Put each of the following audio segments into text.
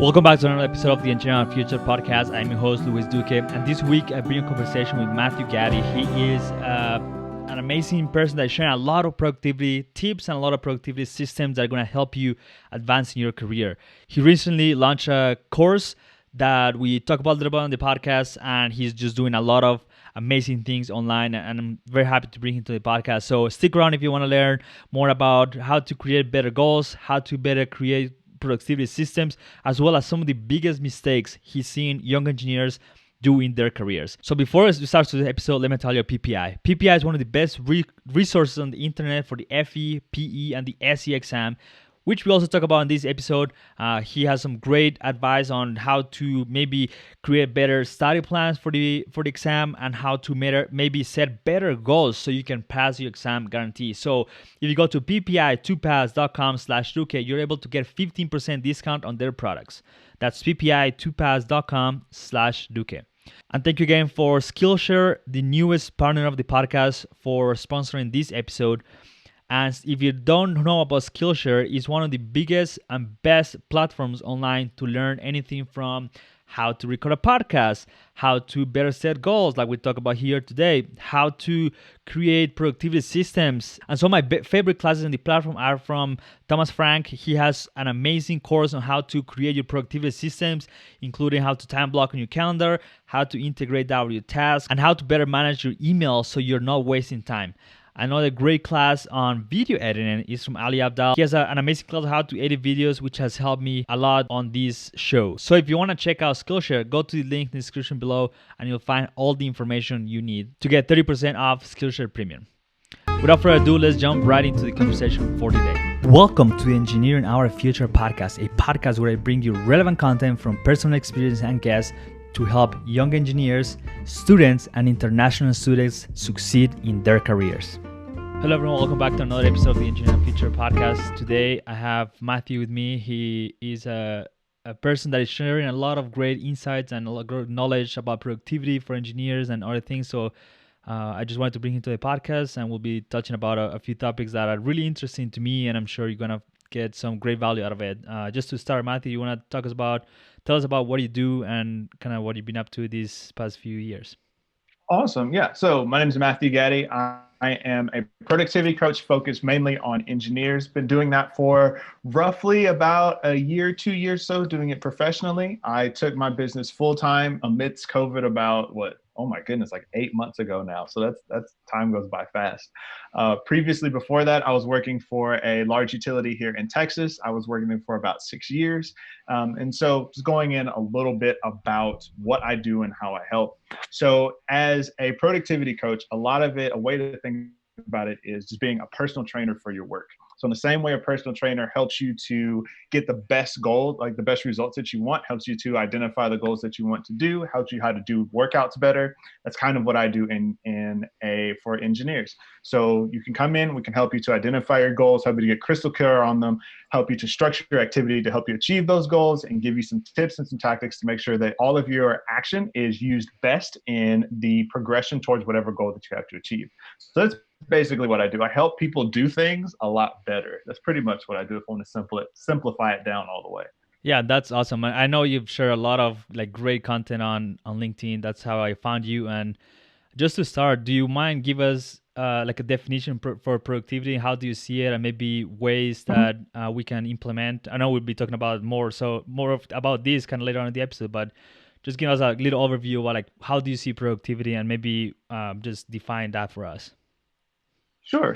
Welcome back to another episode of the Engineering Our Future podcast. I'm your host, Luis Duque, and this week I bring a conversation with Mathew Gaddy. He is an amazing person that's sharing a lot of productivity tips and a lot of productivity systems that are going to help you advance in your career. He recently launched a course that we talk about a little bit on the podcast, and he's just doing a lot of amazing things online, and I'm very happy to bring him to the podcast. So stick around if you want to learn more about how to create better goals, how to better create productivity systems, as well as some of the biggest mistakes he's seen young engineers do in their careers. So before we start the episode, let me tell you PPI. PPI is one of the best resources on the internet for the FE, PE, and the SE exam, which we also talk about in this episode. He has some great advice on how to maybe create better study plans for the exam and how to maybe set better goals so you can pass your exam guarantee. So if you go to ppi2pass.com/Duque, you're able to get 15% discount on their products. That's ppi2pass.com/Duque. And thank you again for Skillshare, the newest partner of the podcast, for sponsoring this episode. And if you don't know about Skillshare, it's one of the biggest and best platforms online to learn anything from how to record a podcast, how to better set goals like we talk about here today, how to create productivity systems. And so my favorite classes in the platform are from Thomas Frank. He has an amazing course on how to create your productivity systems, including how to time block on your calendar, how to integrate that with your tasks, and how to better manage your email so you're not wasting time. Another great class on video editing is from Ali Abdal. He has an amazing class on how to edit videos, which has helped me a lot on this show. So if you want to check out Skillshare, go to the link in the description below and you'll find all the information you need to get 30% off Skillshare Premium. Without further ado, let's jump right into the conversation for today. Welcome to the Engineering Our Future podcast, a podcast where I bring you relevant content from personal experience and guests to help young engineers, students, and international students succeed in their careers. Hello everyone, welcome back to another episode of the Engineering Future podcast. Today I have Mathew with me. He is a person that is sharing a lot of great insights and a lot of great knowledge about productivity for engineers and other things. So I just wanted to bring him to the podcast, and we'll be touching about a few topics that are really interesting to me, and I'm sure you're going to get some great value out of it. Just to start, Mathew, you want to tell us about what you do and kind of what you've been up to these past few years. Awesome. Yeah. So my name is Mathew Gaddy. I am a productivity coach focused mainly on engineers. Been doing that for roughly about a year, 2 years so, doing it professionally. I took my business full time amidst COVID about like 8 months ago now. So that's time goes by fast. Previously, before that, I was working for a large utility here in Texas. I was working there for about 6 years. And so just going in a little bit about what I do and how I help. So as a productivity coach, a way to think about it is just being a personal trainer for your work. So in the same way a personal trainer helps you to get the best goal, like the best results that you want, helps you to identify the goals that you want to do, helps you how to do workouts better. That's kind of what I do for engineers. So you can come in, we can help you to identify your goals, help you to get crystal clear on them, help you to structure your activity to help you achieve those goals, and give you some tips and some tactics to make sure that all of your action is used best in the progression towards whatever goal that you have to achieve. So that's basically what I do. I help people do things a lot better. That's pretty much what I do if I want to simplify it down all the way. Yeah, that's awesome. I know you've shared a lot of great content on LinkedIn. That's how I found you. And just to start, do you mind give us a definition for productivity? How do you see it, and maybe ways that we can implement? I know we'll be talking about more about this kind of later on in the episode, but just give us a little overview about how do you see productivity, and maybe just define that for us. Sure.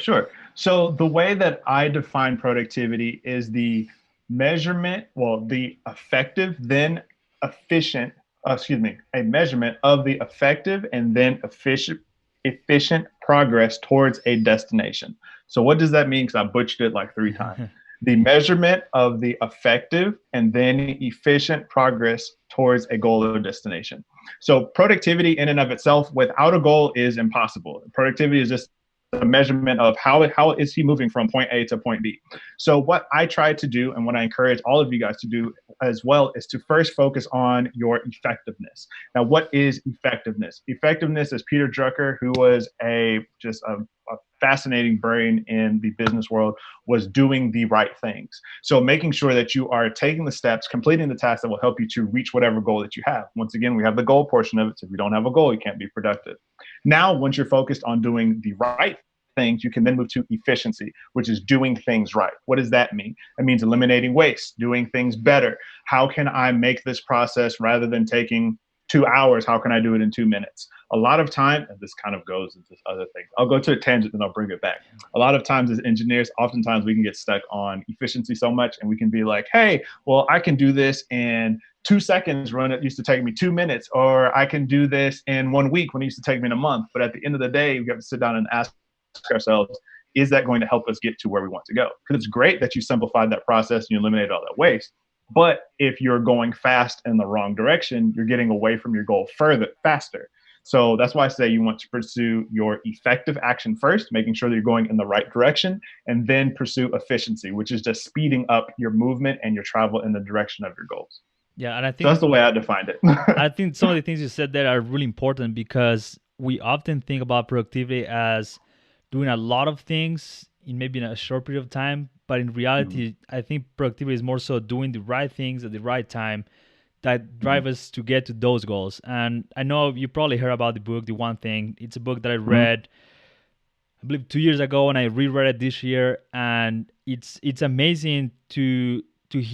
So the way that I define productivity is the measurement, the effective, then efficient, a measurement of the effective and then efficient progress towards a destination. So what does that mean? Because I butchered it like 3 times. The measurement of the effective and then efficient progress towards a goal or destination. So productivity in and of itself without a goal is impossible. Productivity is just a measurement of how is he moving from point A to point B. So what I try to do, and what I encourage all of you guys to do as well, is to first focus on your effectiveness. Now, what is effectiveness? Effectiveness is Peter Drucker, who was a a fascinating brain in the business world, was doing the right things. So making sure that you are taking the steps, completing the tasks that will help you to reach whatever goal that you have. Once again, we have the goal portion of it. So if you don't have a goal, you can't be productive. Now, once you're focused on doing the right things, you can then move to efficiency, which is doing things right. What does that mean? That means eliminating waste, doing things better. How can I make this process, rather than taking 2 hours, how can I do it in 2 minutes? A lot of time, and this kind of goes into other things. I'll go to a tangent and I'll bring it back. A lot of times as engineers, oftentimes we can get stuck on efficiency so much, and we can be like, hey, well, I can do this in 2 seconds when it used to take me 2 minutes, or I can do this in 1 week when it used to take me in a month. But at the end of the day, we have to sit down and ask ourselves, is that going to help us get to where we want to go? Because it's great that you simplified that process and you eliminated all that waste. But if you're going fast in the wrong direction, you're getting away from your goal faster. So that's why I say you want to pursue your effective action first, making sure that you're going in the right direction, and then pursue efficiency, which is just speeding up your movement and your travel in the direction of your goals. Yeah, and I So think that's the way I defined it. I think some of the things you said there are really important, because we often think about productivity as doing a lot of things in maybe in a short period of time. But in reality, I think productivity is more so doing the right things at the right time that drive us to get to those goals. And I know you probably heard about the book, The One Thing. It's a book that I read, I believe, 2 years ago, and I reread it this year. And it's amazing to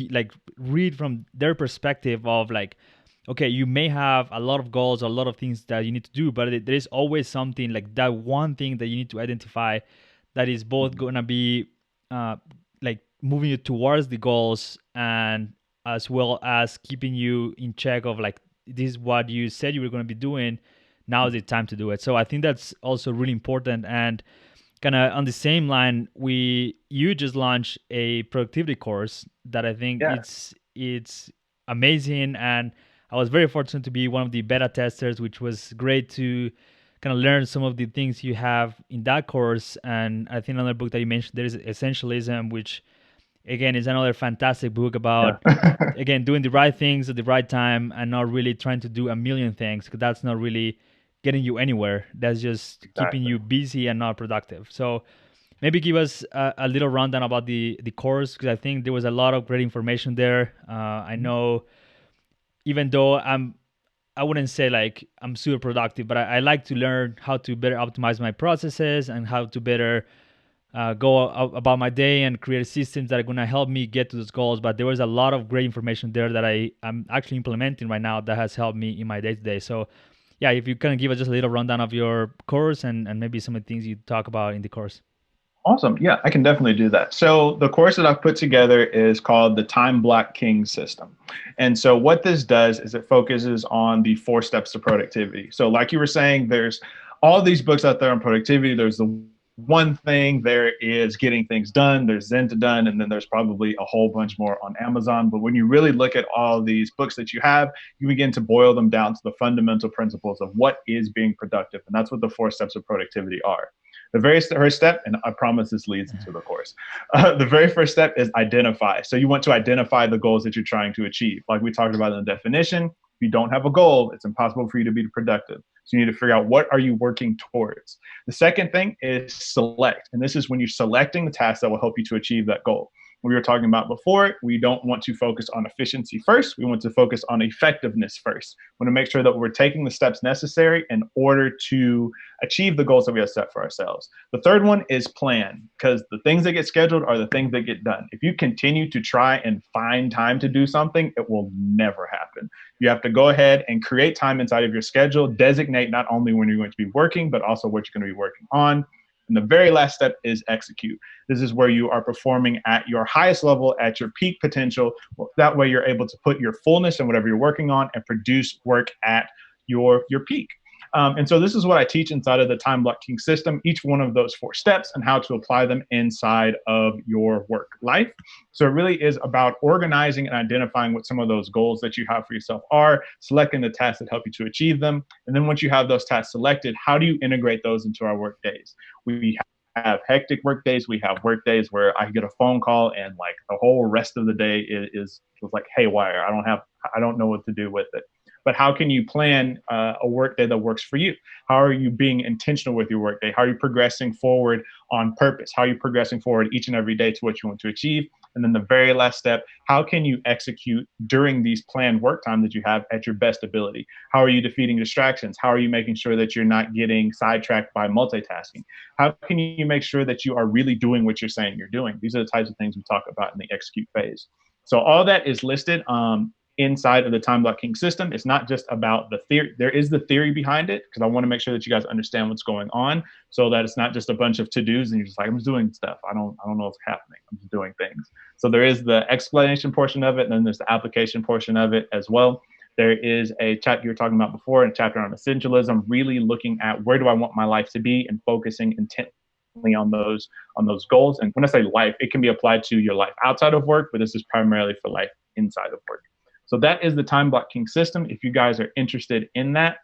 like read from their perspective of like, okay, you may have a lot of goals, a lot of things that you need to do, but there is always something, like that one thing that you need to identify, that is both going to be like moving you towards the goals, and as well as keeping you in check of like, this is what you said you were going to be doing, now is the time to do it. So I think that's also really important. And kind of on the same line, you just launched a productivity course that I think Yeah. it's amazing, and I was very fortunate to be one of the beta testers, which was great to kind of learn some of the things you have in that course. And I think another book that you mentioned there is Essentialism, which again is another fantastic book about Yeah. again doing the right things at the right time, and not really trying to do a million things, because that's not really getting you anywhere. That's just keeping Exactly. you busy and not productive. So maybe give us a little rundown about the course, because I think there was a lot of great information there. I know, even though I wouldn't say like I'm super productive, but I like to learn how to better optimize my processes and how to better about my day and create systems that are going to help me get to those goals. But there was a lot of great information there that I'm actually implementing right now that has helped me in my day to day. So yeah, if you can give us just a little rundown of your course, and maybe some of the things you talk about in the course. Awesome. Yeah, I can definitely do that. So the course that I've put together is called the Time Block King System. And so what this does is it focuses on the 4 steps to productivity. So like you were saying, there's all these books out there on productivity. There's the one thing, there is getting things done, there's Zen to done, and then there's probably a whole bunch more on Amazon. But when you really look at all these books that you have, you begin to boil them down to the fundamental principles of what is being productive. And that's what the 4 steps of productivity are. The very first step, and I promise this leads into the course, the very first step is identify. So you want to identify the goals that you're trying to achieve. Like we talked about in the definition, if you don't have a goal, it's impossible for you to be productive. So you need to figure out, what are you working towards? The second thing is select. And this is when you're selecting the tasks that will help you to achieve that goal. We were talking about before, we don't want to focus on efficiency first. We want to focus on effectiveness first. We want to make sure that we're taking the steps necessary in order to achieve the goals that we have set for ourselves. The third one is plan, because the things that get scheduled are the things that get done. If you continue to try and find time to do something, it will never happen. You have to go ahead and create time inside of your schedule, designate not only when you're going to be working, but also what you're going to be working on. And the very last step is execute. This is where you are performing at your highest level, at your peak potential. That way you're able to put your fullness in whatever you're working on and produce work at your peak. And so this is what I teach inside of the time blocking system, each one of those 4 steps and how to apply them inside of your work life. So it really is about organizing and identifying what some of those goals that you have for yourself are, selecting the tasks that help you to achieve them. And then once you have those tasks selected, how do you integrate those into our work days? We have hectic work days. We have work days where I get a phone call and like the whole rest of the day is like haywire. I don't know what to do with it. but how can you plan a work day that works for you? How are you being intentional with your work day? How are you progressing forward on purpose? How are you progressing forward each and every day to what you want to achieve? And then the very last step, how can you execute during these planned work times that you have at your best ability? How are you defeating distractions? How are you making sure that you're not getting sidetracked by multitasking? How can you make sure that you are really doing what you're saying you're doing? These are the types of things we talk about in the execute phase. So all that is listed inside of the time blocking system. It's not just about the theory. There is the theory behind it, because I want to make sure that you guys understand what's going on, so that it's not just a bunch of to-dos and you're just like, I'm just doing stuff. I don't know what's happening. I'm just doing things. So there is the explanation portion of it, and then there's the application portion of it as well. There is a chapter you were talking about before, a chapter on essentialism, really looking at where do I want my life to be and focusing intently on those goals. And when I say life, it can be applied to your life outside of work, but this is primarily for life inside of work. So that is the time blocking system. If you guys are interested in that,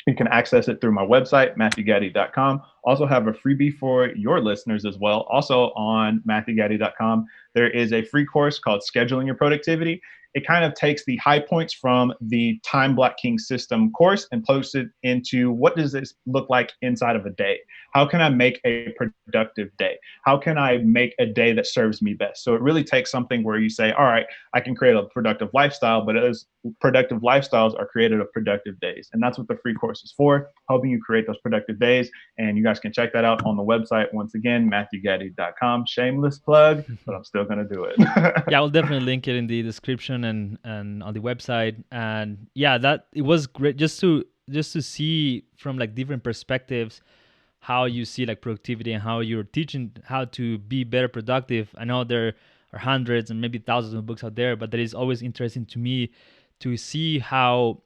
you can access it through my website, MathewGaddy.com. Also have a freebie for your listeners as well. Also on MathewGaddy.com, there is a free course called Scheduling Your Productivity. It kind of takes the high points from the time blocking system course and posts it into what does this look like inside of a day? How can I make a productive day? How can I make a day that serves me best? So it really takes something where you say, all right, I can create a productive lifestyle, but those productive lifestyles are created of productive days. And that's what the free course is for, helping you create those productive days. And you guys can check that out on the website. Once again, MathewGaddy.com. Shameless plug, but I'm still going to do it. Yeah, I'll definitely link it in the description and on the website. And yeah, that it was great just to see from like different perspectives how you see like productivity and how you're teaching how to be better productive. I know there are hundreds and maybe thousands of books out there, but that is always interesting to me to see how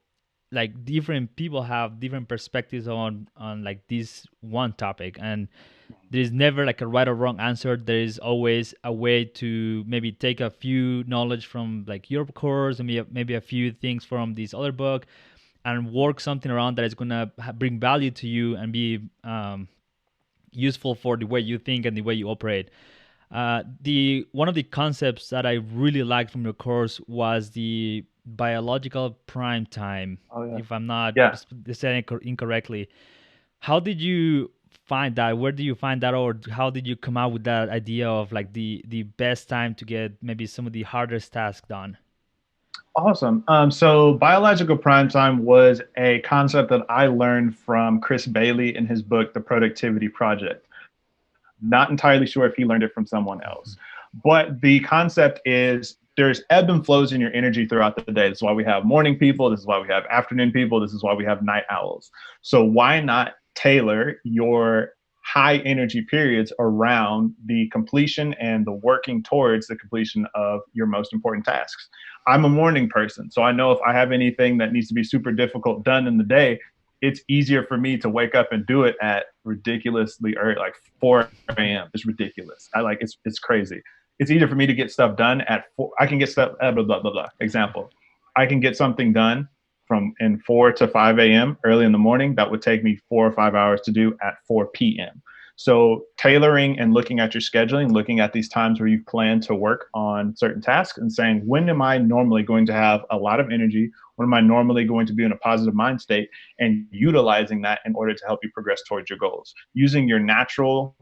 like different people have different perspectives on like this one topic, and there is never like a right or wrong answer. There is always a way to maybe take a few knowledge from like your course and maybe a few things from this other book and work something around that is going to bring value to you and be useful for the way you think and the way you operate. The one of the concepts that I really liked from your course was the biological prime time. Oh, yeah. If I'm not Yeah. saying it incorrectly, how did you find that? Where do you find that, or how did you come out with that idea of like the best time to get maybe some of the hardest tasks done? Awesome. So biological prime time was a concept that I learned from Chris Bailey in his book, The Productivity Project. Not entirely sure if he learned it from someone else, but the concept is there's ebb and flows in your energy throughout the day. This is why we have morning people. This is why we have afternoon people. This is why we have night owls. So why not tailor your high energy periods around the completion and the working towards the completion of your most important tasks? I'm a morning person, so I know if I have anything that needs to be super difficult done in the day, it's easier for me to wake up and do it at ridiculously early, like 4 a.m. It's ridiculous. It's crazy. It's easier for me to get stuff done at 4. I can get stuff, blah, blah, blah, blah. Example, I can get something done from in 4 to 5 a.m. early in the morning. That would take me 4 or 5 hours to do at 4 p.m. So tailoring and looking at your scheduling, looking at these times where you plan to work on certain tasks and saying, when am I normally going to have a lot of energy? When am I normally going to be in a positive mind state? And utilizing that in order to help you progress towards your goals. Using your natural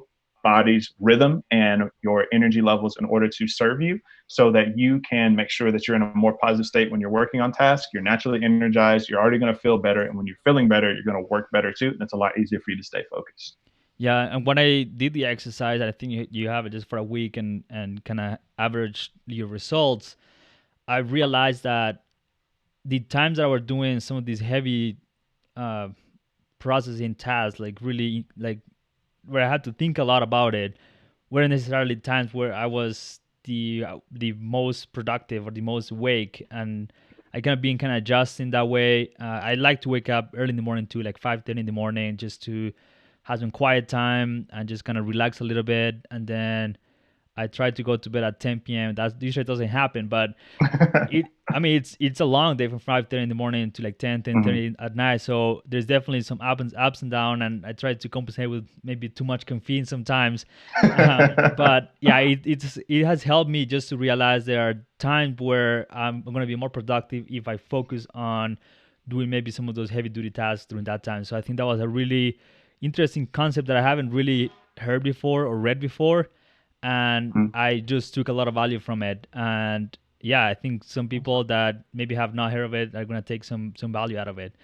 body's rhythm and your energy levels in order to serve you so that you can make sure that you're in a more positive state when you're working on tasks. You're naturally energized. You're already going to feel better. And when you're feeling better, you're going to work better too. And it's a lot easier for you to stay focused. Yeah, and when I did the exercise, I think you have it just for a week and kind of average your results, I realized that the times that I were doing some of these heavy processing tasks, like really like where I had to think a lot about it, weren't necessarily times where I was the most productive or the most awake, and I kind of been kind of adjusting that way. I like to wake up early in the morning too, like 5:30 in the morning, just to have some quiet time and just kind of relax a little bit, and then I try to go to bed at 10 p.m. That usually doesn't happen, but it's a long day from 5:30 in the morning to like 10:30 at night. So there's definitely some ups and downs, and I try to compensate with maybe too much caffeine sometimes. But yeah, it has helped me just to realize there are times where I'm going to be more productive if I focus on doing maybe some of those heavy duty tasks during that time. So I think that was a really interesting concept that I haven't really heard before or read before, and Mhm. I just took a lot of value from it. And yeah, I think some people that maybe have not heard of it are gonna take some value out of it.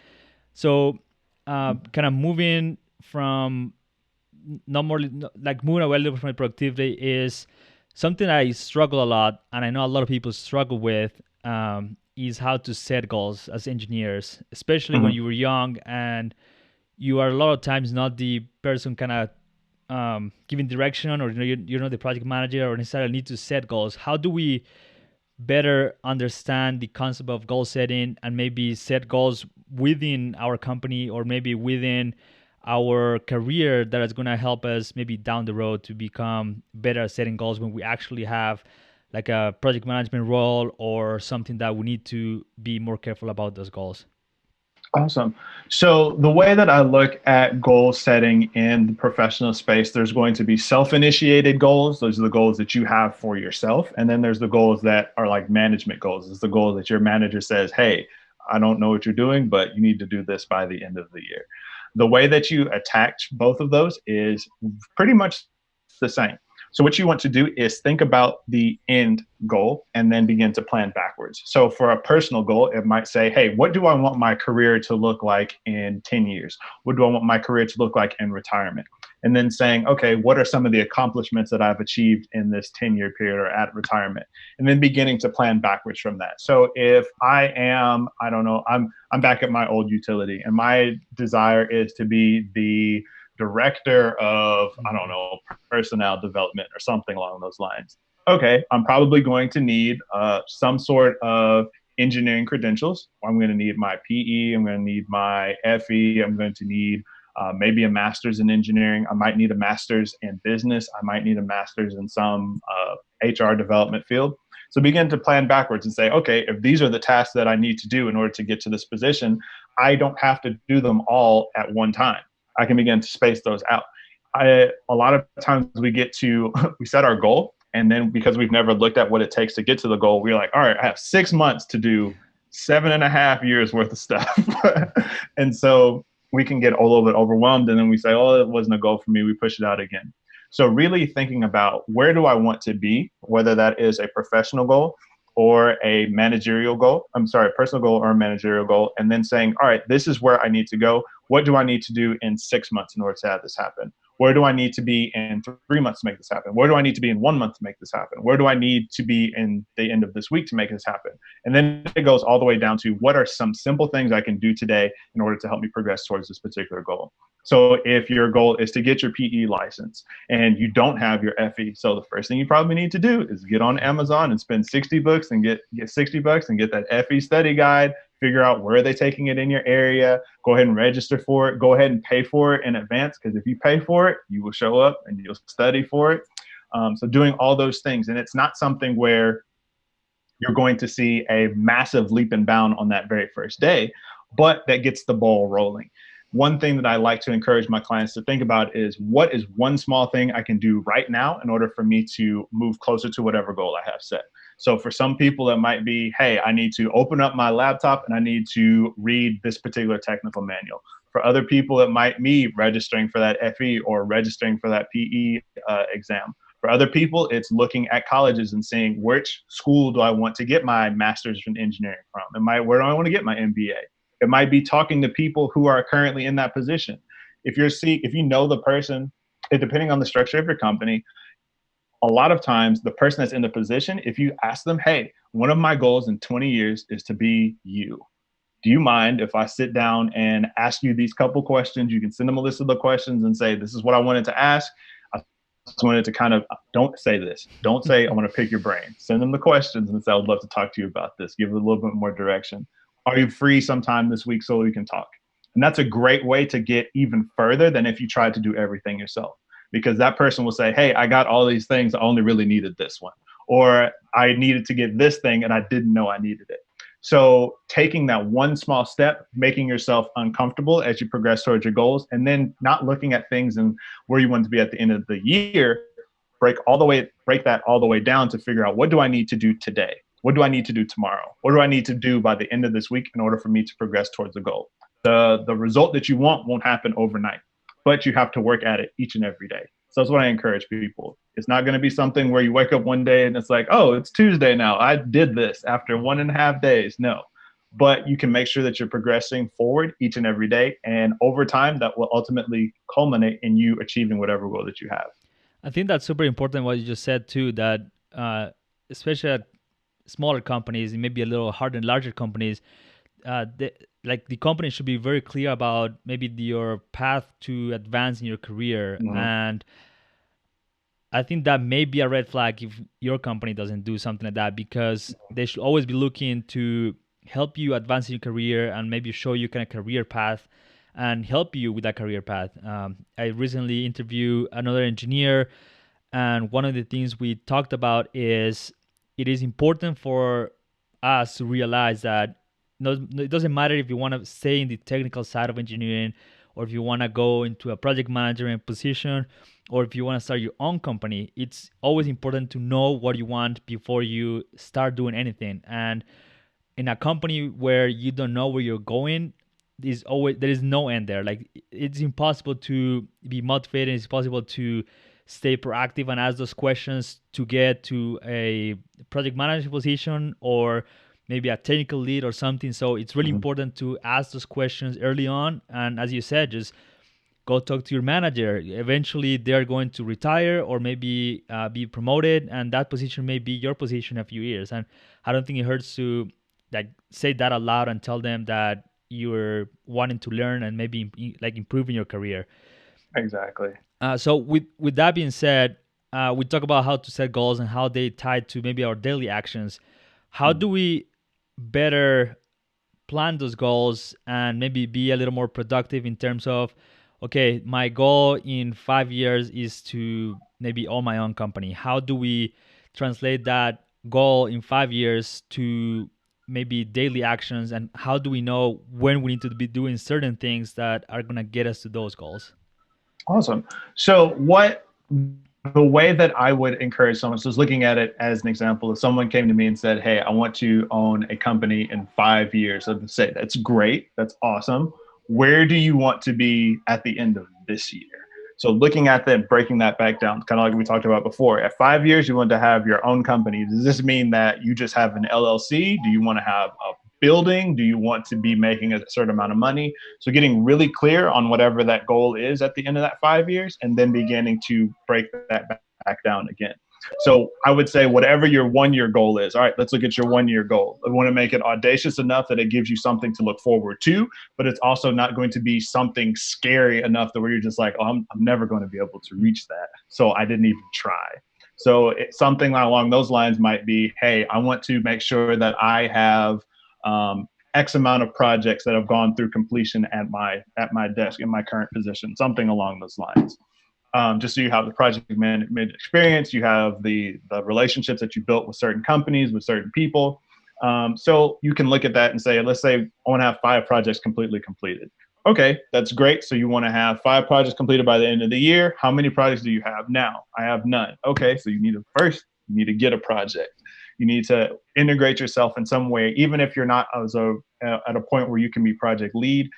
So, kind of moving from not more like moving away a little bit from my productivity is something I struggle a lot, and I know a lot of people struggle with. Is how to set goals as engineers, especially when Mhm. you were young and you are a lot of times not the person kind of giving direction, or you're not the project manager or necessarily need to set goals. How do we better understand the concept of goal setting and maybe set goals within our company or maybe within our career that is going to help us maybe down the road to become better at setting goals when we actually have like a project management role or something that we need to be more careful about those goals? Awesome. So the way that I look at goal setting in the professional space, there's going to be self-initiated goals. Those are the goals that you have for yourself. And then there's the goals that are like management goals. It's the goal that your manager says, hey, I don't know what you're doing, but you need to do this by the end of the year. The way that you attack both of those is pretty much the same. So what you want to do is think about the end goal and then begin to plan backwards. So for a personal goal, it might say, hey, what do I want my career to look like in 10 years? What do I want my career to look like in retirement? And then saying, okay, what are some of the accomplishments that I've achieved in this 10-year period or at retirement? And then beginning to plan backwards from that. So if I am, I don't know, I'm back at my old utility and my desire is to be the director of, I don't Mhm. know, personnel development or something along those lines. Okay, I'm probably going to need some sort of engineering credentials. I'm going to need my PE. I'm going to need my FE. I'm going to need maybe a master's in engineering. I might need a master's in business. I might need a master's in some HR development field. So begin to plan backwards and say, okay, if these are the tasks that I need to do in order to get to this position, I don't have to do them all at one time. I can begin to space those out. A lot of times we get to, we set our goal. And then because we've never looked at what it takes to get to the goal, we're like, all right, I have 6 months to do 7.5 years worth of stuff. And so we can get a little bit overwhelmed. And then we say, oh, it wasn't a goal for me. We push it out again. So really thinking about where do I want to be, whether that is a professional goal or a managerial goal, I'm sorry, a personal goal or a managerial goal, and then saying, all right, this is where I need to go. What do I need to do in 6 months in order to have this happen? Where do I need to be in 3 months to make this happen? Where do I need to be in 1 month to make this happen? Where do I need to be in the end of this week to make this happen? And then it goes all the way down to what are some simple things I can do today in order to help me progress towards this particular goal. So if your goal is to get your PE license and you don't have your FE, so the first thing you probably need to do is get on Amazon and spend 60 bucks and get $60 and get that FE study guide, figure out where they're taking it in your area, go ahead and register for it, go ahead and pay for it in advance, because if you pay for it, you will show up and you'll study for it. So doing all those things, and it's not something where you're going to see a massive leap and bound on that very first day, but that gets the ball rolling. One thing that I like to encourage my clients to think about is what is one small thing I can do right now in order for me to move closer to whatever goal I have set. So for some people, it might be, hey, I need to open up my laptop and I need to read this particular technical manual. For other people, it might be registering for that FE or registering for that PE exam. For other people, it's looking at colleges and saying, which school do I want to get my master's in engineering from? Where do I want to get my MBA? It might be talking to people who are currently in that position. If you know the person, depending on the structure of your company, a lot of times the person that's in the position, if you ask them, hey, one of my goals in 20 years is to be you. Do you mind if I sit down and ask you these couple questions? You can send them a list of the questions and say, this is what I wanted to ask. I just wanted to kind of, don't say this. Don't say, I want to pick your brain. Send them the questions and say, I would love to talk to you about this. Give it a little bit more direction. Are you free sometime this week so we can talk? And that's a great way to get even further than if you tried to do everything yourself, because that person will say, hey, I got all these things. I only really needed this one. Or I needed to get this thing and I didn't know I needed it. So taking that one small step, making yourself uncomfortable as you progress towards your goals, and then not looking at things and where you want to be at the end of the year, break that all the way down to figure out, what do I need to do today? What do I need to do tomorrow? What do I need to do by the end of this week in order for me to progress towards the goal? The result that you want won't happen overnight, but you have to work at it each and every day. So that's what I encourage people. It's not going to be something where you wake up one day and it's like, oh, it's Tuesday now. I did this after 1.5 days. No, but you can make sure that you're progressing forward each and every day. And over time, that will ultimately culminate in you achieving whatever goal that you have. I think that's super important what you just said too, that especially at smaller companies, maybe a little harder than larger companies, the company should be very clear about maybe your path to advance in your career. Mhm. And I think that may be a red flag if your company doesn't do something like that, because they should always be looking to help you advance in your career and maybe show you kind of career path and help you with that career path. I recently interviewed another engineer, and one of the things we talked about is it is important for us to realize that no, it doesn't matter if you want to stay in the technical side of engineering, or if you want to go into a project management position, or if you want to start your own company. It's always important to know what you want before you start doing anything. And in a company where you don't know where you're going, there is no end there. Like, it's impossible to be motivated. It's possible to stay proactive and ask those questions to get to a project manager position or maybe a technical lead or something. So it's really important to ask those questions early on. And as you said, just go talk to your manager. Eventually, they're going to retire or maybe be promoted, and that position may be your position in a few years. And I don't think it hurts to say that aloud and tell them that you're wanting to learn and maybe improving your career. Exactly. So with that being said, we talk about how to set goals and how they tie to maybe our daily actions. How do we better plan those goals and maybe be a little more productive in terms of, okay, my goal in 5 years is to maybe own my own company. How do we translate that goal in 5 years to maybe daily actions, and how do we know when we need to be doing certain things that are going to get us to those goals? Awesome. So the way that I would encourage someone, so I was looking at it as an example, if someone came to me and said, hey, I want to own a company in 5 years, I would say, that's great. That's awesome. Where do you want to be at the end of this year? So looking at that, breaking that back down, kind of like we talked about before, at 5 years, you want to have your own company. Does this mean that you just have an LLC? Do you want to have a building? Do you want to be making a certain amount of money? So getting really clear on whatever that goal is at the end of that 5 years, and then beginning to break that back down again. So I would say whatever your 1 year goal is, all right, let's look at your 1 year goal. I want to make it audacious enough that it gives you something to look forward to, but it's also not going to be something scary enough that where you're just like, oh, I'm never going to be able to reach that. So I didn't even try. So something along those lines might be, hey, I want to make sure that I have X amount of projects that have gone through completion at my desk in my current position, something along those lines. Just so you have the project management experience, you have the relationships that you built with certain companies, with certain people. So you can look at that and say, let's say I want to have 5 projects completely completed. Okay, that's great. So you want to have 5 projects completed by the end of the year. How many projects do you have now? I have none. Okay, so you need to get a project. You need to integrate yourself in some way, even if you're not at a point where you can be project lead,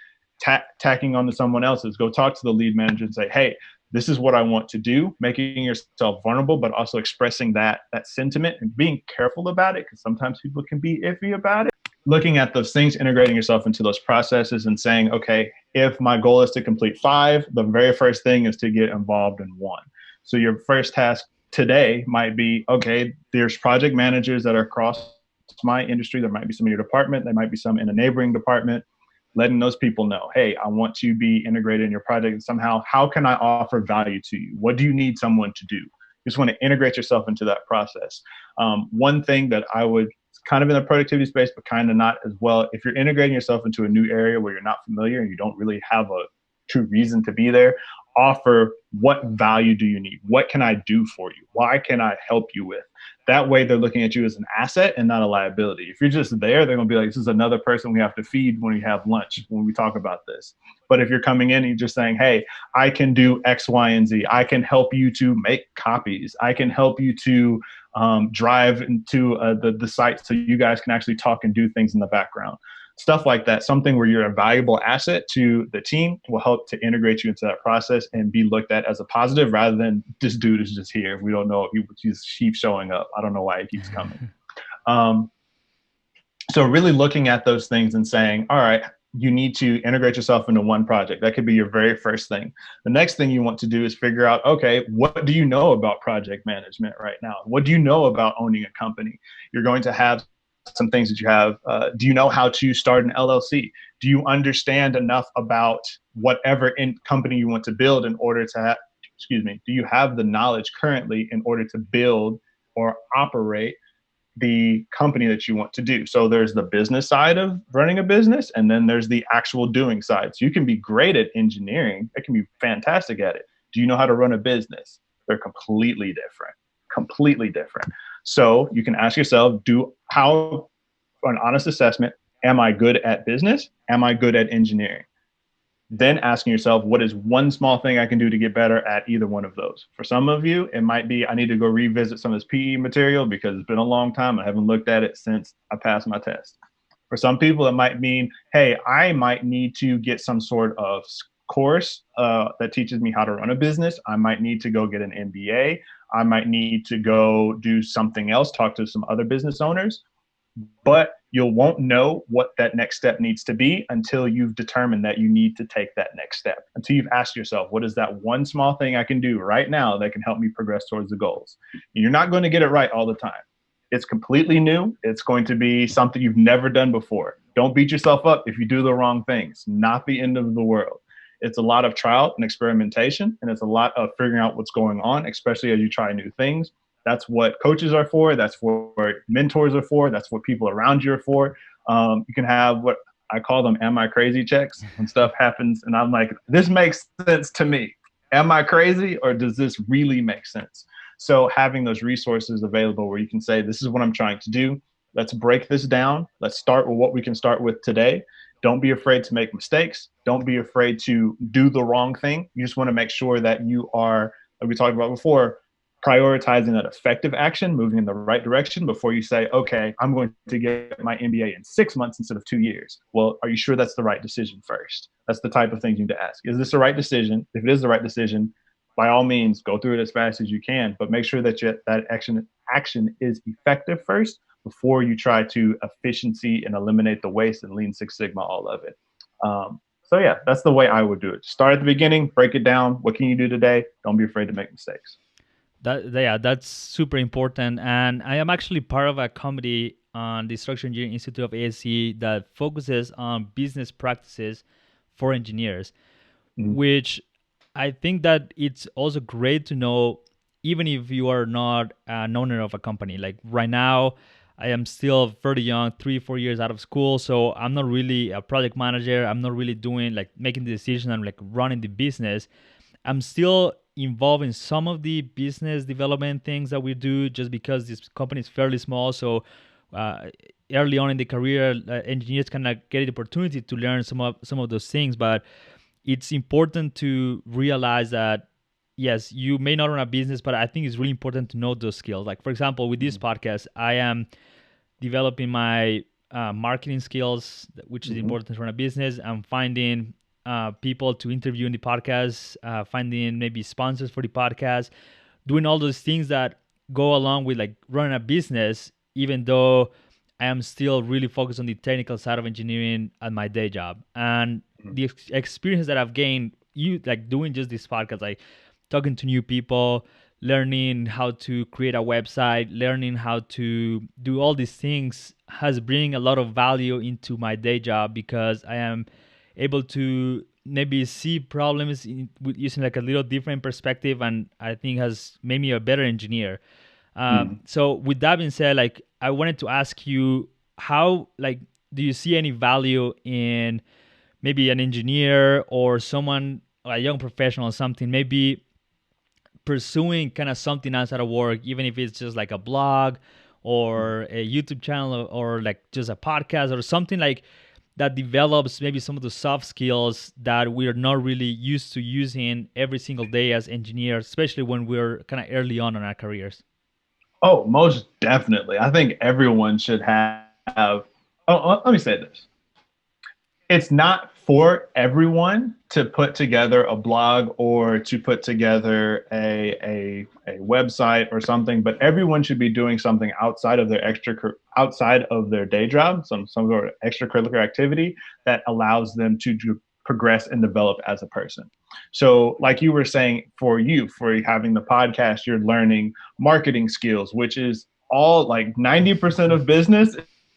tacking onto someone else's. Go talk to the lead manager and say, hey, this is what I want to do, making yourself vulnerable, but also expressing that sentiment and being careful about it, because sometimes people can be iffy about it. Looking at those things, integrating yourself into those processes and saying, okay, if my goal is to complete 5, the very first thing is to get involved in 1. So your first task today might be, okay, there's project managers that are across my industry. There might be some in your department. There might be some in a neighboring department. Letting those people know, hey, I want to be integrated in your project somehow. How can I offer value to you? What do you need someone to do? You just want to integrate yourself into that process. One thing that I would, kind of in the productivity space, but kind of not as well, if you're integrating yourself into a new area where you're not familiar and you don't really have a true reason to be there, offer what value do you need? What can I do for you? Why can I help you with? That way they're looking at you as an asset and not a liability. If you're just there, they're going to be like, this is another person we have to feed when we have lunch, when we talk about this. But if you're coming in and you're just saying, hey, I can do X, Y, and Z. I can help you to make copies. I can help you to drive into the site so you guys can actually talk and do things in the background. Stuff like that, something where you're a valuable asset to the team will help to integrate you into that process and be looked at as a positive rather than this dude is just here. We don't know if he keeps showing up. I don't know why he keeps coming. Um, so really looking at those things and saying, all right, you need to integrate yourself into one project. That could be your very first thing. The next thing you want to do is figure out, okay, what do you know about project management right now? What do you know about owning a company? You're going to have some things that you have. Do you know how to start an LLC? Do you understand enough about whatever company you want to build in order to have, do you have the knowledge currently in order to build or operate the company that you want to do? So there's the business side of running a business, and then there's the actual doing side. So you can be great at engineering. I can be fantastic at it. Do you know how to run a business? They're completely different, completely different. So you can ask yourself, how an honest assessment, am I good at business? Am I good at engineering? Then asking yourself, what is one small thing I can do to get better at either one of those? For some of you, it might be, I need to go revisit some of this PE material because it's been a long time. I haven't looked at it since I passed my test. For some people, it might mean, hey, I might need to get some sort of course that teaches me how to run a business. I might need to go get an MBA. I might need to go do something else, talk to some other business owners. But you won't know what that next step needs to be until you've determined that you need to take that next step, until you've asked yourself, what is that one small thing I can do right now that can help me progress towards the goals? And you're not going to get it right all the time. It's completely new. It's going to be something you've never done before. Don't beat yourself up if you do the wrong things. Not the end of the world. It's a lot of trial and experimentation, and it's a lot of figuring out what's going on, especially as you try new things. That's what coaches are for. That's what mentors are for. That's what people around you are for. You can have what I call them, am I crazy checks, when stuff happens. And I'm like, this makes sense to me. Am I crazy, or does this really make sense? So having those resources available where you can say, this is what I'm trying to do. Let's break this down. Let's start with what we can start with today. Don't be afraid to make mistakes. Don't be afraid to do the wrong thing. You just want to make sure that you are, like we talked about before, prioritizing that effective action, moving in the right direction before you say, okay, I'm going to get my MBA in 6 months instead of 2 years. Well, are you sure that's the right decision first? That's the type of thing you need to ask. Is this the right decision? If it is the right decision, by all means, go through it as fast as you can, but make sure that that action is effective first before you try to efficiency and eliminate the waste and Lean Six Sigma, all of it. So yeah, that's the way I would do it. Start at the beginning, break it down. What can you do today? Don't be afraid to make mistakes. That's super important. And I am actually part of a committee on the Structural Engineering Institute of ASC that focuses on business practices for engineers, which I think that it's also great to know, even if you are not an owner of a company. Like right now, I am still very young, 3-4 years out of school. So I'm not really a project manager. I'm not really doing like making the decision. I'm like running the business. I'm still involved in some of the business development things that we do just because this company is fairly small. So early on in the career, engineers kind of get the opportunity to learn some of those things. But it's important to realize that, yes, you may not run a business, but I think it's really important to know those skills. Like, for example, with this podcast, I am developing my marketing skills, which is important to run a business. I'm finding people to interview in the podcast, finding maybe sponsors for the podcast, doing all those things that go along with like running a business, even though I am still really focused on the technical side of engineering at my day job. And the experience that I've gained, like doing just this podcast, like talking to new people, learning how to create a website, learning how to do all these things has bring a lot of value into my day job because I am able to maybe see problems using like a little different perspective, and I think has made me a better engineer. So with that being said, like I wanted to ask you, how like do you see any value in maybe an engineer or someone, a young professional or something, maybe pursuing kind of something outside of work, even if it's just like a blog or a YouTube channel or like just a podcast or something like that develops maybe some of the soft skills that we're not really used to using every single day as engineers, especially when we're kind of early on in our careers? Oh, most definitely. I think everyone should have. Let me say this. It's not for everyone to put together a blog or to put together a website or something, but everyone should be doing something outside of their day job, some sort of extracurricular activity that allows them to progress and develop as a person. So, like you were saying, for having the podcast, you're learning marketing skills, which is all like 90% of business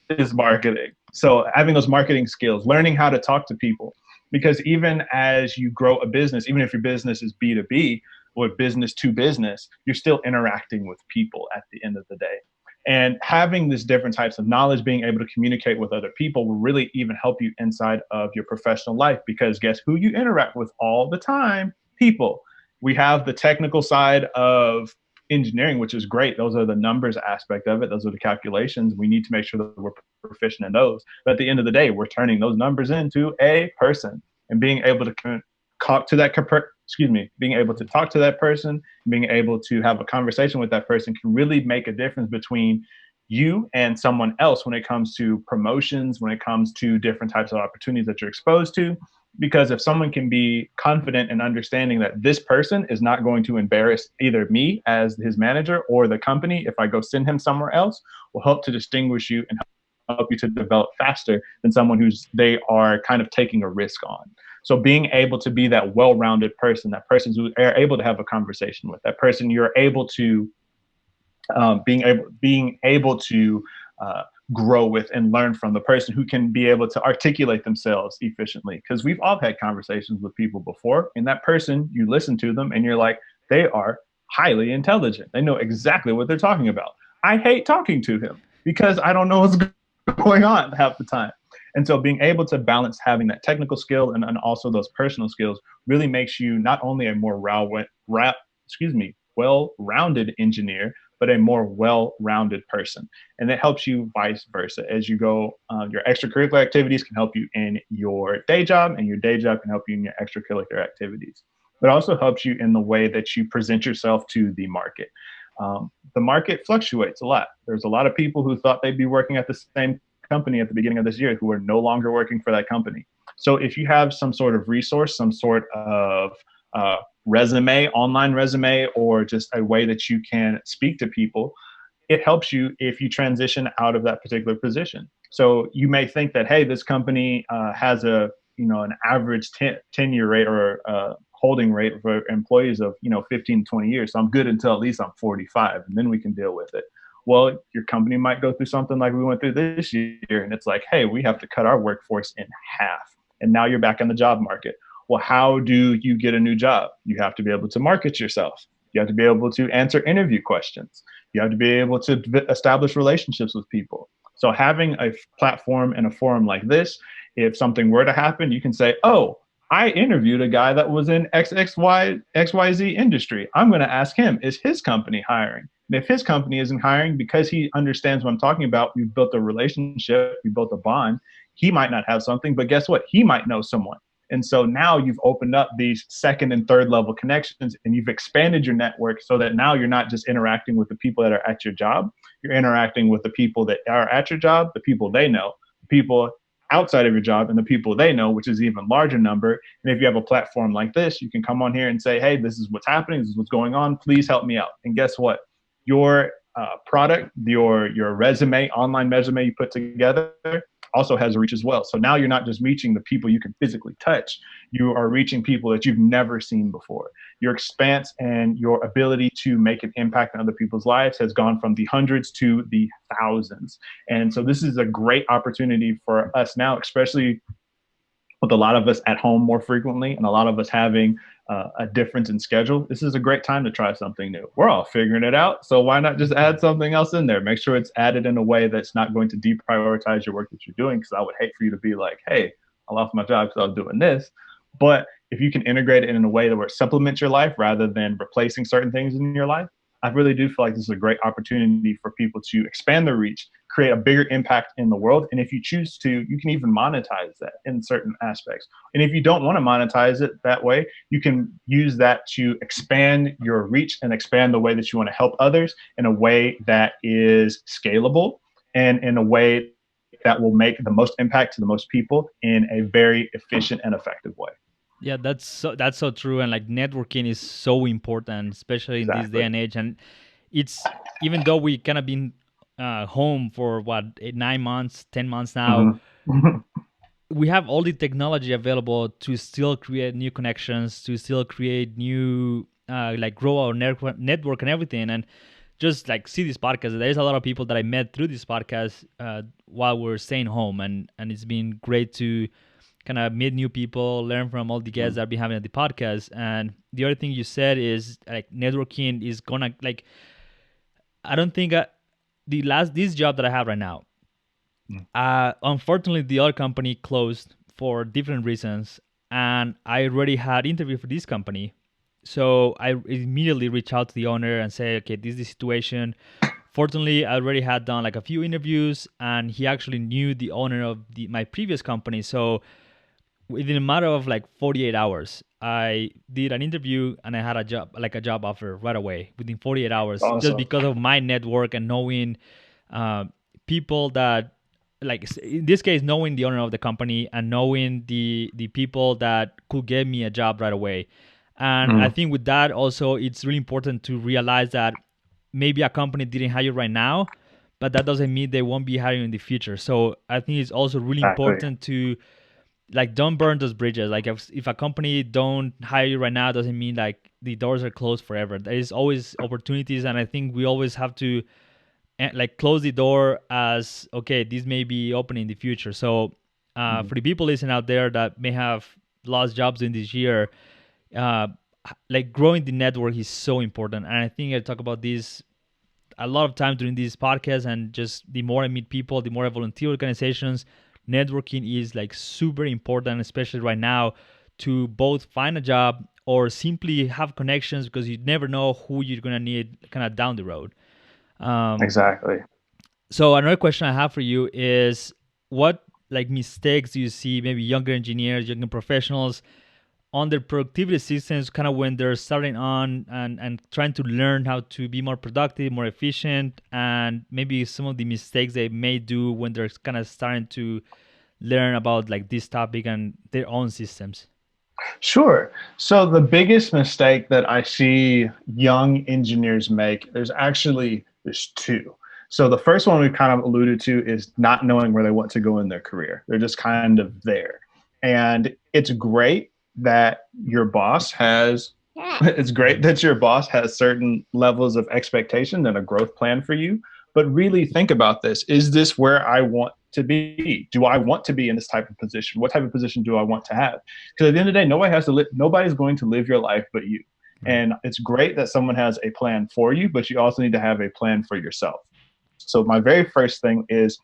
is marketing. So having those marketing skills, learning how to talk to people, because even as you grow a business, even if your business is B2B or business to business, you're still interacting with people at the end of the day. And having these different types of knowledge, being able to communicate with other people will really even help you inside of your professional life, because guess who you interact with all the time? People. We have the technical side of engineering, which is great. Those are the numbers aspect of it. Those are the calculations. We need to make sure that we're proficient in those. But at the end of the day, we're turning those numbers into a person, and being able to talk to that being able to talk to that person, being able to have a conversation with that person can really make a difference between you and someone else when it comes to promotions, when it comes to different types of opportunities that you're exposed to. Because if someone can be confident in understanding that this person is not going to embarrass either me as his manager or the company if I go send him somewhere else, will help to distinguish you and help you to develop faster than someone they are kind of taking a risk on. So being able to be that well-rounded person, that person who are able to have a conversation with, that person you're able to being able to grow with and learn from, the person who can be able to articulate themselves efficiently. Because we've all had conversations with people before, and that person, you listen to them and you're like, they are highly intelligent. They know exactly what they're talking about. I hate talking to him because I don't know what's going on half the time. And so being able to balance having that technical skill and also those personal skills really makes you not only a more well-rounded engineer, but a more well-rounded person. And it helps you vice versa as you go. Your extracurricular activities can help you in your day job, and your day job can help you in your extracurricular activities. But it also helps you in the way that you present yourself to the market. The market fluctuates a lot. There's a lot of people who thought they'd be working at the same company at the beginning of this year who are no longer working for that company. So if you have some sort of resource, some sort of resume, online resume, or just a way that you can speak to people, it helps you if you transition out of that particular position. So you may think that, hey, this company has an average tenure rate or holding rate for employees of 15 to 20 years. So I'm good until at least I'm 45, and then we can deal with it. Well, your company might go through something like we went through this year, and it's like, hey, we have to cut our workforce in half, and now you're back on the job market. Well, how do you get a new job? You have to be able to market yourself. You have to be able to answer interview questions. You have to be able to establish relationships with people. So having a platform and a forum like this, if something were to happen, you can say, oh, I interviewed a guy that was in XYZ industry. I'm going to ask him, is his company hiring? And if his company isn't hiring, because he understands what I'm talking about, we've built a relationship, we built a bond. He might not have something, but guess what? He might know someone. And so now you've opened up these second and third level connections, and you've expanded your network so that now you're not just interacting with the people that are at your job. You're interacting with the people that are at your job, the people they know, the people outside of your job, and the people they know, which is an even larger number. And if you have a platform like this, you can come on here and say, hey, this is what's happening. This is what's going on. Please help me out. And guess what? Your product, your resume, online resume you put together also has a reach as well. So now you're not just reaching the people you can physically touch. You are reaching people that you've never seen before. Your expanse and your ability to make an impact on other people's lives has gone from the hundreds to the thousands. And so this is a great opportunity for us now, especially with a lot of us at home more frequently and a lot of us having a difference in schedule. This is a great time to try something new. We're all figuring it out. So why not just add something else in there? Make sure it's added in a way that's not going to deprioritize your work that you're doing. Because I would hate for you to be like, hey, I lost my job because I was doing this. But if you can integrate it in a way that where it supplements your life rather than replacing certain things in your life, I really do feel like this is a great opportunity for people to expand their reach, create a bigger impact in the world. And if you choose to, you can even monetize that in certain aspects. And if you don't want to monetize it that way, you can use that to expand your reach and expand the way that you want to help others in a way that is scalable and in a way that will make the most impact to the most people in a very efficient and effective way. Yeah, that's so true. And like networking is so important, especially in this day Exactly. and age. And it's, even though we kind of been home for what, 9 months, 10 months now, Mm-hmm. we have all the technology available to still create new connections, to still create new like grow our network and everything. And just like see this podcast, there's a lot of people that I met through this podcast while we're staying home, and it's been great to kind of meet new people, learn from all the guests that I've been having at the podcast. And the other thing you said is like networking is gonna like, I don't think this job that I have right now, unfortunately, the other company closed for different reasons, and I already had interview for this company. So I immediately reached out to the owner and say, okay, this is the situation. Fortunately, I already had done like a few interviews, and he actually knew the owner of my previous company. So within a matter of like 48 hours, I did an interview and I had a job offer right away within 48 hours, just Awesome. because of my network and knowing uh, people that, like in this case, knowing the owner of the company and knowing the people that could get me a job right away. And I Mm, think with that also, it's really important to realize that maybe a company didn't hire right now, but that doesn't mean they won't be hiring in the future. So I think it's also really exactly. important to like don't burn those bridges. Like if a company don't hire you right now, doesn't mean like the doors are closed forever. There is always opportunities, and I think we always have to like close the door as okay, this may be open in the future. So Mhm. for the people listening out there that may have lost jobs in this year, uh, like growing the network is so important. And I think I talk about this a lot of times during these podcasts, and just the more I meet people, the more I volunteer organizations, networking is like super important, especially right now, to both find a job or simply have connections, because you never know who you're gonna need kind of down the road. Um, Exactly. so another question I have for you is, what like mistakes do you see maybe younger engineers, younger professionals on their productivity systems, kind of when they're starting on and trying to learn how to be more productive, more efficient, and maybe some of the mistakes they may do when they're kind of starting to learn about like this topic and their own systems? Sure. So the biggest mistake that I see young engineers make, there's two. So the first one we kind of alluded to is not knowing where they want to go in their career. They're just kind of there. And it's great that your boss has it's great that your boss has certain levels of expectation and a growth plan for you, but really think about this. Is this where I want to be? Do I want to be in this type of position? What type of position do I want to have? Because at the end of the day, nobody's going to live your life but you. Right. And it's great that someone has a plan for you, but you also need to have a plan for yourself. So my very first thing is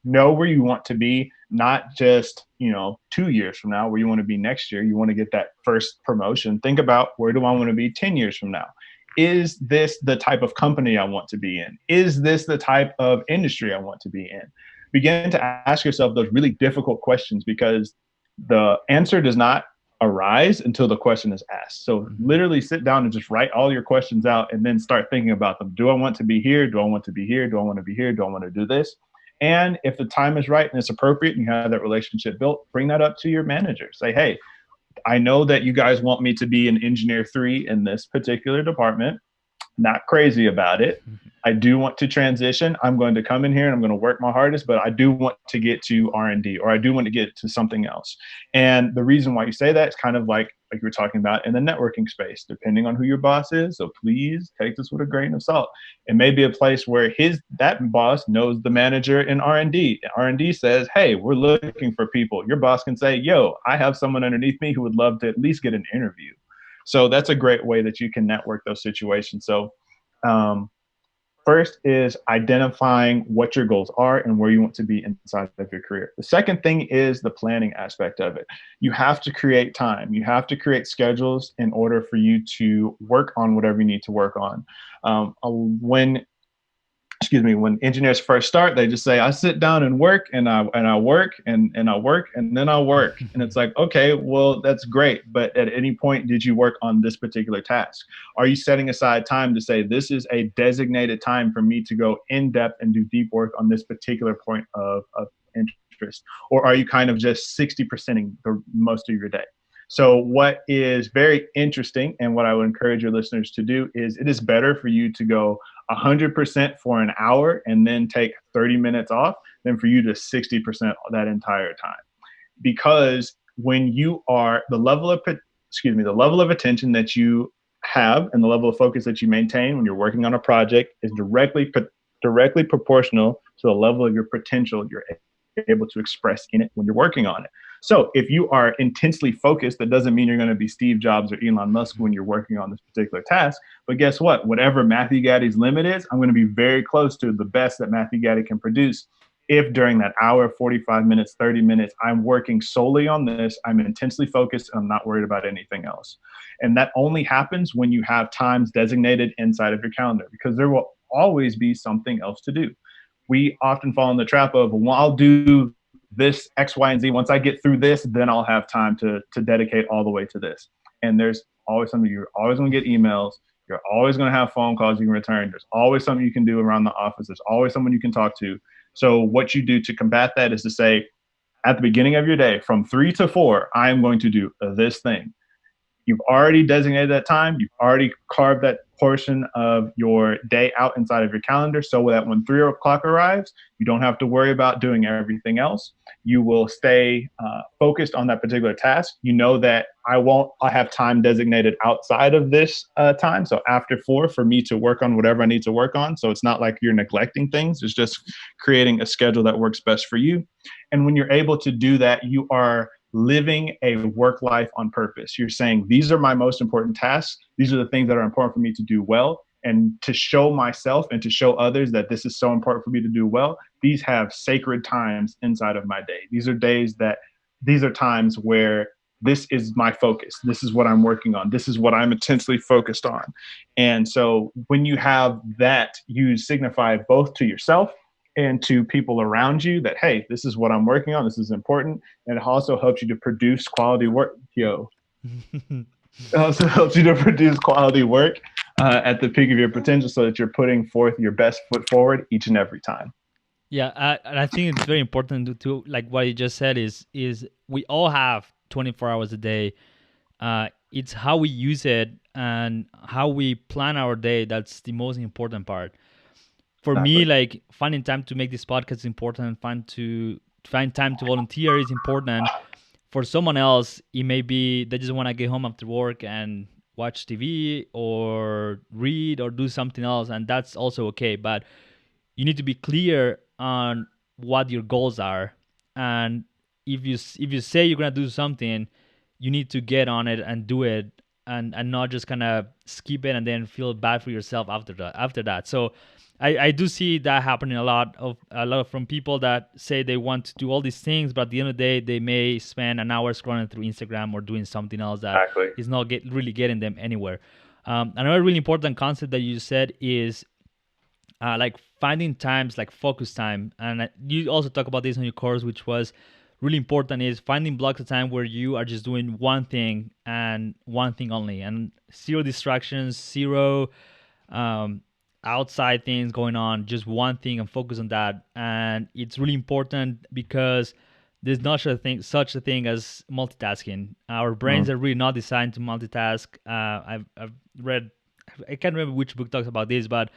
know where you want to be, not just 2 years from now where you want to be next year. You want to get that first promotion. Think about, where do I want to be 10 years from now? Is this the type of company I want to be in? Is this the type of industry I want to be in? Begin to ask yourself those really difficult questions, because the answer does not arise until the question is asked. So Mhm. literally sit down and just write all your questions out and then start thinking about them. Do I want to be here? Do I want to be here? Do I want to be here? Do I want to do this? And if the time is right and it's appropriate and you have that relationship built, bring that up to your manager. Say, hey, I know that you guys want me to be an engineer 3 in this particular department. Not crazy about it. I do want to transition. I'm going to come in here and I'm going to work my hardest, but I do want to get to R&D, or I do want to get to something else. And the reason why you say that is kind of like we were talking about in the networking space, depending on who your boss is. So please take this with a grain of salt. It may be a place where that boss knows the manager in R&D. R&D says, hey, we're looking for people. Your boss can say, yo, I have someone underneath me who would love to at least get an interview. So that's a great way that you can network those situations. So um, first is identifying what your goals are and where you want to be inside of your career. The second thing is the planning aspect of it. You have to create time. You have to create schedules in order for you to work on whatever you need to work on. When excuse me, when engineers first start, they just say, I sit down and work and I work and I work and then I work. And it's like, okay, well, that's great. But at any point, did you work on this particular task? Are you setting aside time to say, this is a designated time for me to go in depth and do deep work on this particular point of interest? Or are you kind of just 60%ing the most of your day? So, what is very interesting, and what I would encourage your listeners to do, is it is better for you to go 100% for an hour and then take 30 minutes off than for you to 60% that entire time. Because when you are the level of attention that you have and the level of focus that you maintain when you're working on a project is directly proportional to the level of your potential you're able to express in it when you're working on it. So if you are intensely focused, that doesn't mean you're going to be Steve Jobs or Elon Musk when you're working on this particular task. But guess what? Whatever Mathew Gaddy's limit is, I'm going to be very close to the best that Mathew Gaddy can produce. If during that hour, 45 minutes, 30 minutes, I'm working solely on this, I'm intensely focused, and I'm not worried about anything else. And that only happens when you have times designated inside of your calendar, because there will always be something else to do. We often fall in the trap of, well, I'll do this X, Y, and Z. Once I get through this, then I'll have time to dedicate all the way to this. And there's always something. You're always going to get emails. You're always going to have phone calls you can return. There's always something you can do around the office. There's always someone you can talk to. So what you do to combat that is to say, at the beginning of your day, from 3 to 4, I am going to do this thing. You've already designated that time. You've already carved that portion of your day out inside of your calendar so that when 3 o'clock arrives, you don't have to worry about doing everything else. You will stay focused on that particular task. You know that I have time designated outside of this time. So after 4 for me to work on whatever I need to work on. So it's not like you're neglecting things. It's just creating a schedule that works best for you. And when you're able to do that, you are living a work life on purpose. You're saying, these are my most important tasks. These are the things that are important for me to do well. And to show myself and to show others that this is so important for me to do well, these have sacred times inside of my day. These are times where this is my focus. This is what I'm working on. This is what I'm intensely focused on. And so when you have that, you signify both to yourself and to people around you that, hey, this is what I'm working on. This is important. And it also helps you to produce quality work. It also helps you to produce quality work at the peak of your potential so that you're putting forth your best foot forward each and every time. Yeah, and I think it's very important to like what you just said is we all have 24 hours a day. It's how we use it and how we plan our day that's the most important part. For me, like finding time to make this podcast is important. Find time to volunteer is important. For someone else, it may be they just want to get home after work and watch TV or read or do something else, and that's also okay. But you need to be clear on what your goals are, and if you say you're gonna do something, you need to get on it and do it, and not just kind of skip it and then feel bad for yourself after that. So I do see that happening a lot from people that say they want to do all these things, but at the end of the day, they may spend an hour scrolling through Instagram or doing something else that is not really getting them anywhere. Another really important concept that you said is like finding times, like focus time, and you also talk about this on your course, which was really important, is finding blocks of time where you are just doing one thing and one thing only, and zero distractions, zero outside things going on, just one thing and focus on that. And it's really important because there's not such a thing as multitasking. Our brains are really not designed to multitask. I've read, I can't remember which book talks about this, but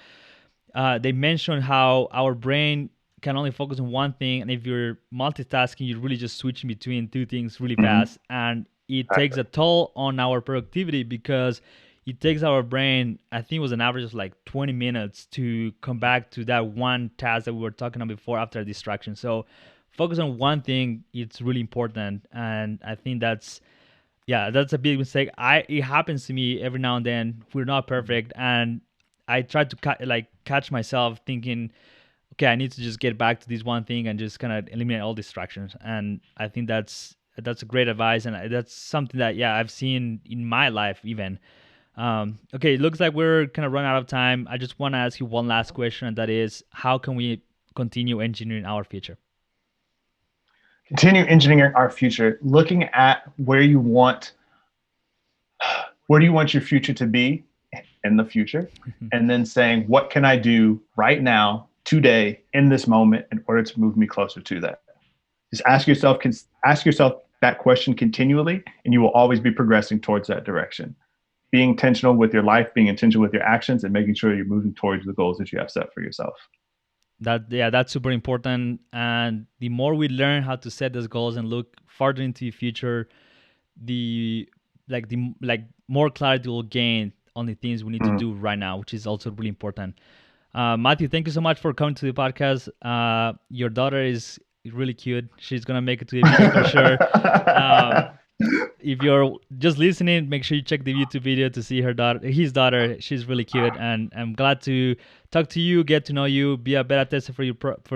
they mention how our brain can only focus on one thing, and if you're multitasking, you're really just switching between two things really fast, and it takes a toll on our productivity because it takes our brain, I think it was an average of like 20 minutes to come back to that one task that we were talking about before after a distraction. So focus on one thing, it's really important, and I think that's a big mistake. It happens to me every now and then. We're not perfect, and I try to catch myself thinking, okay, I need to just get back to this one thing and just kind of eliminate all distractions. And I think that's a great advice, and that's something that I've seen in my life even. Okay, it looks like we're kind of run out of time. I just want to ask you one last question, and that is, how can we continue engineering our future? Continue engineering our future, looking at where do you want your future to be in the future, and then saying, what can I do right now, today, in this moment, in order to move me closer to that? Just ask yourself that question continually, and you will always be progressing towards that direction. Being intentional with your life, being intentional with your actions, and making sure you're moving towards the goals that you have set for yourself. That's super important. And the more we learn how to set those goals and look farther into the future, the more clarity we'll gain on the things we need to do right now, which is also really important. Mathew, thank you so much for coming to the podcast. Your daughter is really cute. She's gonna make it to the video for sure. If you're just listening, make sure you check the YouTube video to see his daughter. She's really cute, and I'm glad to talk to you, get to know you, be a better tester for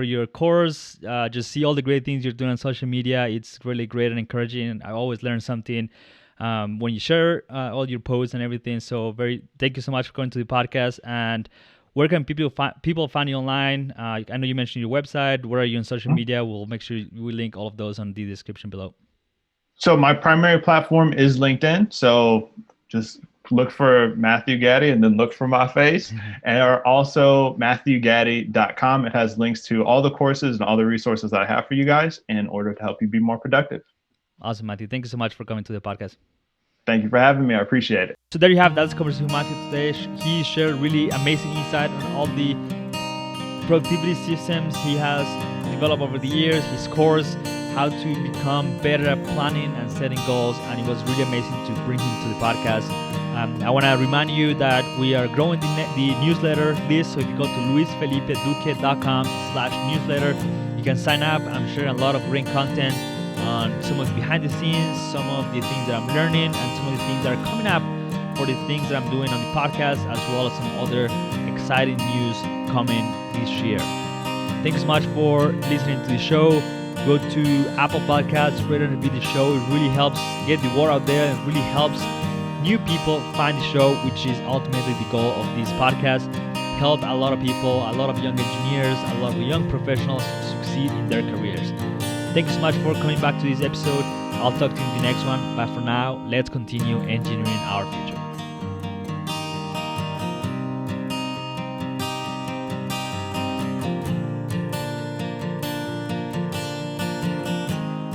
your course. Just see all the great things you're doing on social media. It's really great and encouraging. I always learn something when you share all your posts and everything. So thank you so much for going to the podcast. And where can people find you online? I know you mentioned your website. Where are you on social media? We'll make sure we link all of those on the description below. So my primary platform is LinkedIn. So just look for Mathew Gaddy and then look for my face. And also MathewGaddy.com. It has links to all the courses and all the resources that I have for you guys in order to help you be more productive. Awesome, Mathew. Thank you so much for coming to the podcast. Thank you for having me. I appreciate it. So there you have that's the conversation with Mathew today. He shared really amazing insight on all the productivity systems he has developed over the years, his course, how to become better at planning and setting goals, and it was really amazing to bring him to the podcast. I want to remind you that we are growing the newsletter list, so if you go to luisfelipeduque.com/newsletter, you can sign up. I'm sharing a lot of great content on some of the behind the scenes, some of the things that I'm learning, and some of the things that are coming up for the things that I'm doing on the podcast, as well as some other exciting news coming this year. Thanks so much for listening to the show. Go to Apple Podcasts, rate and review the show. It really helps get the word out there. It really helps new people find the show, which is ultimately the goal of this podcast. Help a lot of people, a lot of young engineers, a lot of young professionals succeed in their careers. Thank you so much for coming back to this episode. I'll talk to you in the next one. But for now, let's continue engineering our future.